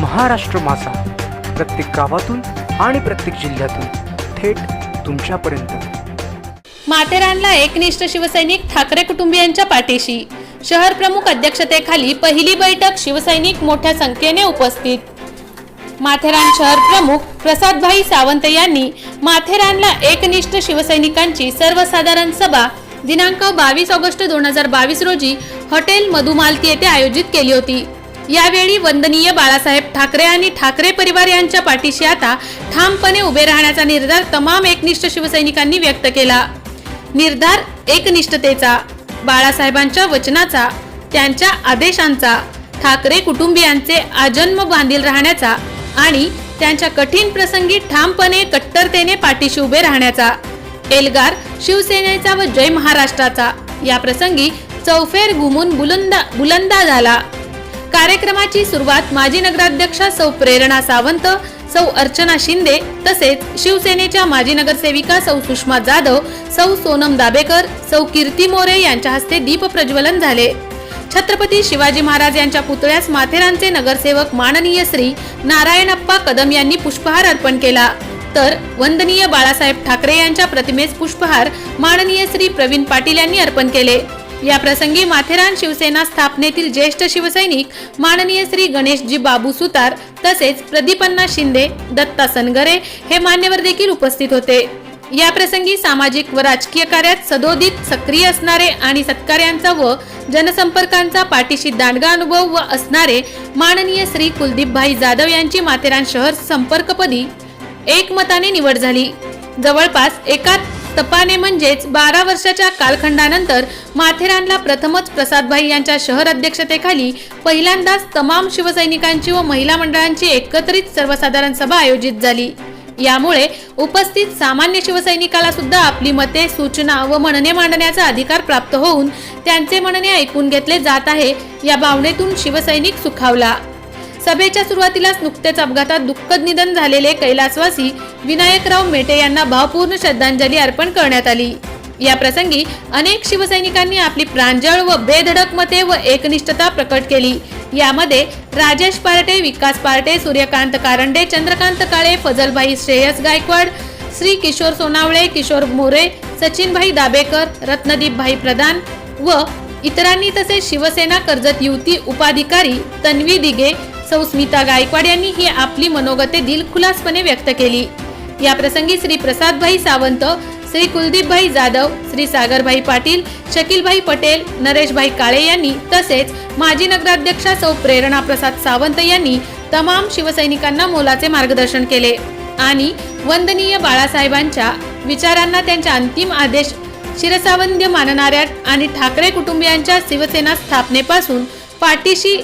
महाराष्ट्र मासा प्रत्येक गावातून आणि प्रत्येक जिल्ह्यातून थेट तुमच्यापर्यंत। माथेरानला एकनिष्ठ शिवसैनिक ठाकरे कुटुंबियांच्या पाठीशी। शहर प्रमुख अध्यक्षतेखाली पहिली बैठक, शिवसैनिक मोठ्या संख्येने उपस्थित। माथेरान शहर प्रमुख प्रसादभाई सावंत यांनी माथेरानला एकनिष्ठ शिवसैनिकांची सर्वसाधारण सभा दिनांक 22 ऑगस्ट 2022 रोजी हॉटेल मधुमालती येथे आयोजित केली होती। यावेळी वंदनीय बाळासाहेब ठाकरे आणि ठाकरे परिवार यांच्या पाठीशी आता ठामपणे उभे राहण्याचा निर्धार तमाम एकनिष्ठ शिवसैनिकांनी व्यक्त केला। निर्धार एकनिष्ठतेचा, बाळासाहेबांच्या वचनाचा, त्यांच्या आदेशांचा, ठाकरे कुटुंबियांचे आजन्म बांधील राहण्याचा आणि त्यांच्या कठीण प्रसंगी ठामपणे कट्टरतेने पाठीशी उभे राहण्याचा। एल्गार शिवसेनेचा व जय महाराष्ट्राचा या प्रसंगी चौफेर घुमून बुलंदा झाला। कार्यक्रमाची सुरुवात माजी नगराध्यक्षा सौ प्रेरणा सावंत, सौ अर्चना शिंदे तसेच शिवसेनेच्या माजी नगरसेविका सौ सुषमा जाधव, सौ सोनम दाबेकर, सौ कीर्ती मोरे यांच्या हस्ते दीप प्रज्वलन झाले। छत्रपती शिवाजी महाराज यांच्या पुतळ्यास माथेरानचे नगरसेवक माननीय श्री नारायणप्पा कदम यांनी पुष्पहार अर्पण केला, तर वंदनीय बाळासाहेब ठाकरे यांच्या प्रतिमेस पुष्पहार माननीय श्री प्रवीण पाटील यांनी अर्पण केले। या प्रसंगी माथेरान शिवसेना स्थापनेतील ज्येष्ठ शिवसैनिक माननीय श्री गणेशजी बाबू सुतार तसेच प्रदीपन्ना शिंदे, दत्ता सनगरे हे मान्यवर देखील उपस्थित होते। या प्रसंगी सामाजिक व राजकीय कार्यात सदोदित सक्रिय असणारे आणि सत्कार्यांचा व जनसंपर्कांचा पाठीशी दांडगा अनुभव व असणारे माननीय श्री कुलदीपभाई जाधव यांची माथेरान शहर संपर्कपदी एकमताने निवड झाली। जवळपास एका तपाने म्हणजेच 12 वर्षाच्या कालखंडानंतर माथेरानला प्रथमच प्रसादभाई यांच्या शहर अध्यक्षतेखाली पहिल्यांदाच तमाम शिवसैनिकांची व महिला मंडळांची एकत्रित सर्वसाधारण सभा आयोजित झाली। यामुळे उपस्थित सामान्य शिवसैनिकाला सुद्धा आपली मते, सूचना व म्हणणे मांडण्याचा अधिकार प्राप्त होऊन त्यांचे म्हणणे ऐकून घेतले जात आहे या भावनेतून शिवसैनिक सुखावला। सभेच्या सुरुवातीलाच नुकतेच अपघातात दुःखद निधन झालेले कैलासवासी विनायकराव मेटे यांना भावपूर्ण श्रद्धांजली अर्पण करण्यात आली। या प्रसंगी अनेक शिवसैनिकांनी आपली प्रांजळ व बेधडक मते व एकनिष्ठता प्रकट केली। यामध्ये राजेश पार्टे, विकास पार्टे, सूर्यकांत कारंडे, चंद्रकांत काळे, फजलभाई श्रेयस गायकवाड, श्री किशोर सोनावळे, किशोर मोरे, सचिनभाई दाबेकर, रत्नदीपभाई प्रधान व इतरांनी तसेच शिवसेना कर्जत युवती उपाधिकारी तन्वी दिगे, सौ स्मिता गायकवाड यांनी ही आपली मनोगते दिलखुलासपणे व्यक्त केली। या प्रसंगी श्री प्रसादभाई सावंत, श्री कुलदीपभाई जाधव, श्री सागरभाई पाटील, शकीलभाई पटेल, नरेशभाई काळे यांनी तसेच माजी नगराध्यक्षा सौ प्रेरणा प्रसाद सावंत यांनी तमाम शिवसैनिकांना मोलाचे मार्गदर्शन केले आणि वंदनीय बाळासाहेबांच्या विचारांना त्यांच्या अंतिम आदेश शिरसावंद्य मानणाऱ्या आणि ठाकरे कुटुंबियांच्या शिवसेना स्थापनेपासून पाठीशी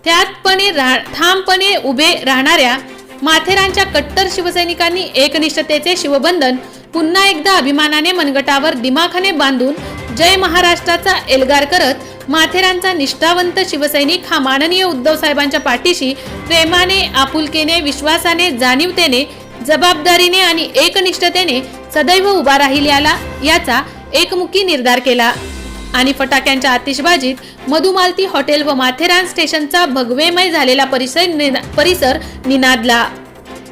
ठामपणे उभे राहणाऱ्या माथेरानच्या कट्टर शिवसैनिकांनी एकनिष्ठतेचे शिवबंधन पुन्हा एकदा अभिमानाने मनगटावर दिमाखाने बांधून जय महाराष्ट्राचा एल्गार करत माथेरानचा निष्ठावंत शिवसैनिक हा माननीय उद्धव साहेबांच्या पाठीशी प्रेमाने, आपुलकीने, विश्वासाने, जाणीवतेने, जबाबदारीने आणि एकनिष्ठतेने सदैव उभा राहील याचा एकमुखी निर्धार केला आणि फटाक्यांच्या आतिषबाजीत मधुमालती हॉटेल व माथेरान स्टेशनचा भगवेमय झालेला परिसर निनादला।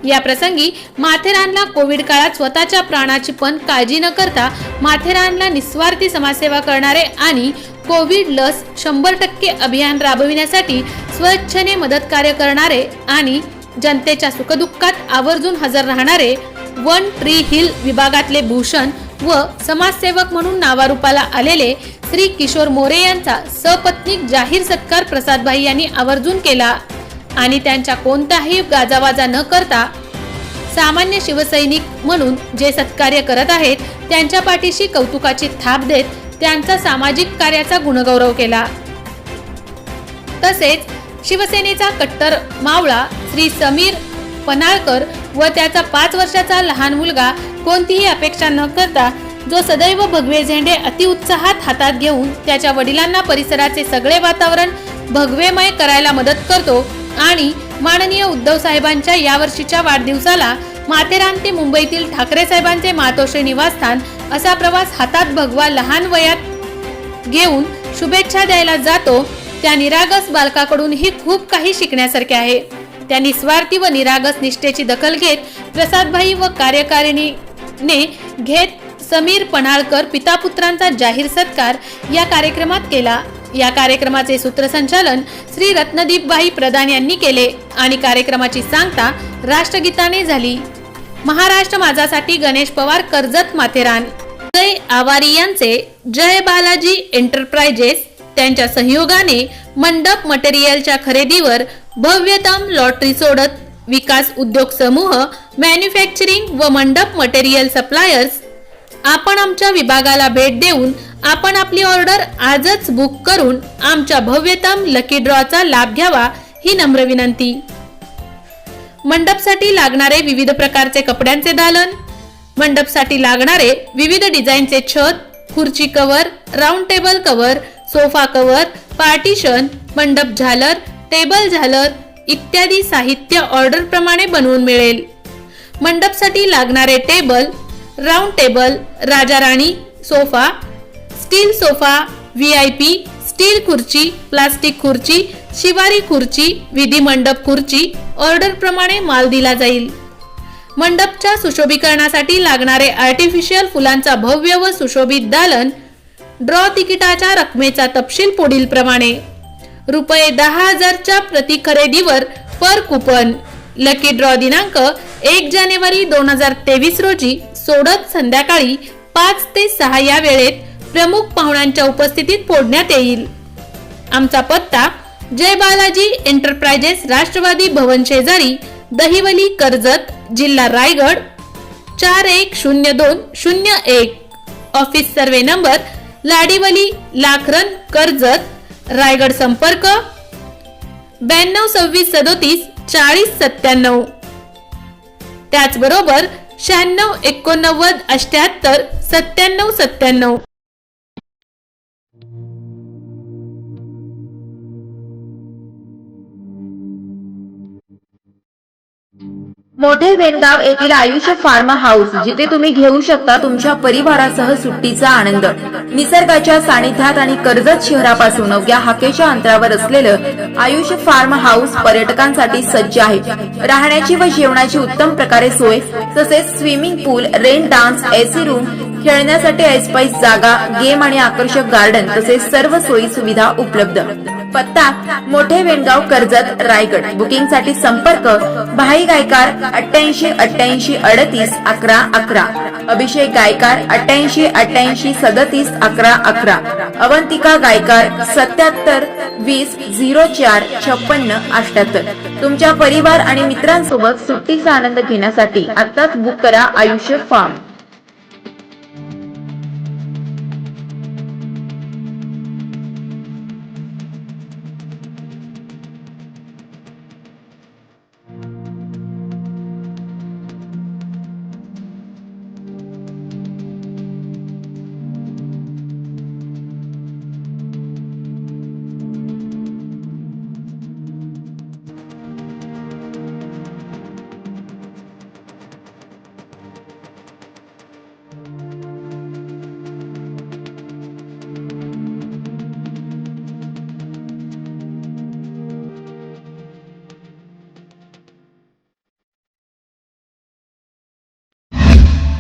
या प्रसंगी माथेरानला कोविड काळात स्वतःच्या प्राणाची पण काळजी न करता माथेरानला निस्वार्थी समाजसेवा करणारे आणि कोविड लस 100% अभियान राबविण्यासाठी स्वच्छेने मदत कार्य करणारे आणि जनतेच्या सुखदुःखात आवर्जून हजर राहणारे वन ट्री हिल विभागातले भूषण व समाजसेवक म्हणून नावारूपाला आलेले श्री किशोर मोरे यांचा सपत्नीक जाहीर सत्कार प्रसादभाई यांनी आवर्जून केला आणि त्यांच्या कोणताही गाजावाजा न करता सामान्य शिवसैनिक म्हणून जे सत्कार्य करत आहेत त्यांच्या पाठीशी कौतुकाची थाप देत त्यांचा सामाजिक कार्याचा गुणगौरव केला। तसेच शिवसेनेचा कट्टर मावळा श्री समीर पनाळकर व त्याचा 5 वर्षाचा लहान मुलगा कोणतीही अपेक्षा न करता जो सदैव भगवे झेंडे अतिउत्साहात हातात घेऊन त्याच्या वडिलांना परिसराचे सगळे वातावरण भगवेमय करायला मदत करतो आणि माननीय उद्धव साहेबांच्या यावर्षीच्या वाढदिवसाला माथेरान ते मुंबईतील ठाकरे साहेबांचे मातोश्री निवासस्थान असा प्रवास हातात भगवा लहान वयात घेऊन शुभेच्छा द्यायला जातो, त्या निरागस बालकाकडून ही खूप काही शिकण्यासारखे आहे। त्या निस्वार्थी व निरागस निष्ठेची दखल घेत प्रसादभाई व कार्यकारिणीने घेत समीर पन्हाळकर पितापुत्रांचा जाहीर सत्कार या कार्यक्रमात केला। या कार्यक्रमाचे सूत्रसंचालन श्री रत्नदीपबाई प्रधान यांनी केले आणि कार्यक्रमाची सांगता राष्ट्रगीताने झाली। महाराष्ट्र माझासाठी गणेश पवार, कर्जत, माथेरान। जय आवारी यांचे जय बालाजी एंटरप्राइजेस त्यांच्या सहयोगाने मंडप मटेरियलच्या खरेदीवर भव्यतम लॉटरी सोडत विकास उद्योग समूह, मॅन्युफॅक्चरिंग व मंडप मटेरियल सप्लायर्स, आपण आमच्या विभागाला भेट देऊन आपण आपली ऑर्डर आजच बुक करून आमच्या भव्यतम लकी ड्रॉचा लाभ घ्यावा ही नम्र विनंती। मंडपसाठी लागणारे विविध प्रकारचे कपड्यांचे दालन, मंडपसाठी लागणारे विविध डिझाईनचे छत, खुर्ची cover, round table cover, sofa cover, partition, मंडप झालर, टेबल झालर इत्यादी साहित्य ऑर्डर प्रमाणे बनवून मिळेल। मंडपसाठी लागणारे टेबल, राऊंड टेबल, राजा राणी sofa, steel sofa, VIP, steel खुर्ची, प्लास्टिक खुर्ची, शिवारी खुर्ची, विधी मंडप खुर्ची ऑर्डर प्रमाणे माल दिला जाईल। मंडपच्या सुशोभीकरणासाठी लागणारे आर्टिफिशियल फुलांचा भव्य व सुशोभित दालन, ड्रॉ तिकिटाच्या रकमेचा तपशील पुढील प्रमाणे: रुपये 10,000च्या प्रति खरेदीवर पर कुपन। लकी ड्रॉ दिनांक 1 जानेवारी 2023 रोजी सोडत संध्याकाळी 5 ते 6 या वेळेत प्रमुख पाहुण्यांच्या उपस्थितीत फोडण्यात येईल। आमचा पत्ता: जय बालाजी एंटरप्राइजेस, राष्ट्रवादी भवन शेजारी, दहिवली, कर्जत, जिल्हा Raigad 410201। Office survey number Ladivali, Lakhran, Karjat, Raigad. संपर्क 922637 4097। त्याचबरोबर 9689 78 9797। मोठे वेणगाव येथील आयुष्य फार्म हाऊस, जिथे तुम्ही घेऊ शकता तुमच्या परिवारासह सुट्टीचा आनंद। निसर्गाच्या सानिध्यात आणि कर्जत शहरापासून अवघ्या हाकेच्या अंतरावर असलेलं आयुष्य फार्म हाऊस पर्यटकांसाठी सज्ज आहे। राहण्याची व जेवणाची उत्तम प्रकारे सोय, तसेच स्विमिंग पूल, रेन डान्स, AC रूम, खेळण्यासाठी ऐसपैस जागा, गेम आणि आकर्षक गार्डन तसेच सर्व सोयी सुविधा उपलब्ध। पत्ता: मोठे वेणगाव, कर्जत, रायगड। बुकिंग साठी संपर्क: भाई गायकार 88 88 38 11 11, अभिषेक गायकार 88 88 37 11 11, अवंतिका गायकार 77 20 04 56 78। तुमच्या परिवार आणि मित्रांसोबत सुट्टीचा आनंद घेण्यासाठी आताच बुक करा आयुष्य फार्म।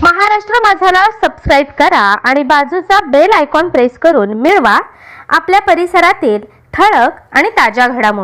महाराष्ट्र माझाला सबस्क्राइब करा आणि बाजूचा बेल आयकॉन प्रेस करून मिळवा आपल्या परिसरातील ठळक आणि ताज्या घडामोडी।